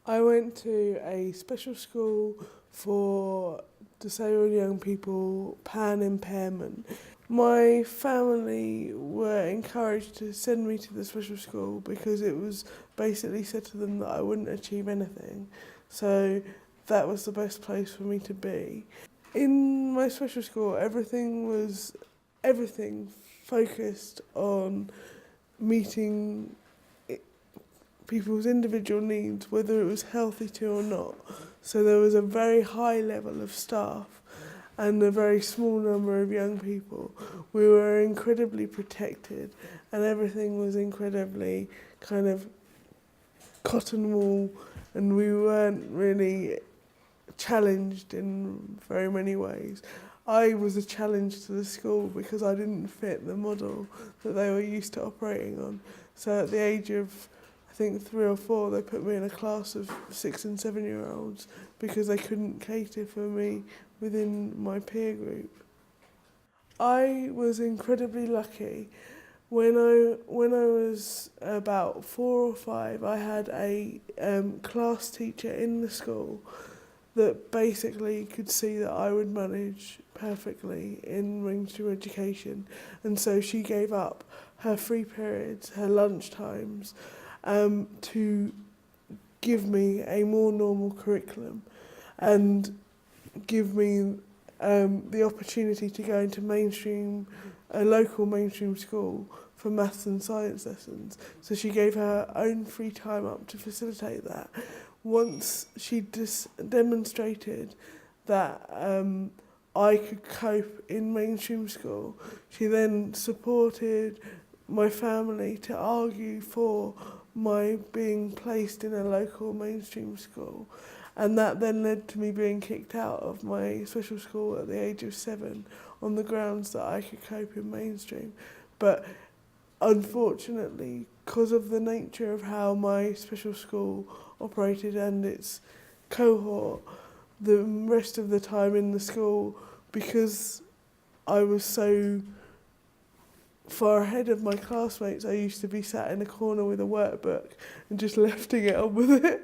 I went to a special school for disabled young people, pan impairment. My family were encouraged to send me to the special school because it was basically said to them that I wouldn't achieve anything. So that was the best place for me to be. In my special school, everything focused on meeting people's individual needs, whether it was healthy to or not. So there was a very high level of staff and a very small number of young people. We were incredibly protected and everything was incredibly kind of cotton wool, and we weren't really challenged in very many ways. I was a challenge to the school because I didn't fit the model that they were used to operating on. So at the age of I think 3 or 4, they put me in a class of 6 and 7-year-olds because they couldn't cater for me within my peer group. I was incredibly lucky. When I was about 4 or 5, I had a class teacher in the school that basically could see that I would manage perfectly in mainstream education, and so she gave up her free periods, her lunch times, to give me a more normal curriculum and give me the opportunity to go into a local mainstream school for maths and science lessons. So she gave her own free time up to facilitate that. Once she demonstrated that I could cope in mainstream school, she then supported my family to argue for my being placed in a local mainstream school, and that then led to me being kicked out of my special school at the age of 7 on the grounds that I could cope in mainstream. But unfortunately, because of the nature of how my special school operated and its cohort, the rest of the time in the school, because I was so far ahead of my classmates, I used to be sat in a corner with a workbook and just left to get on with it.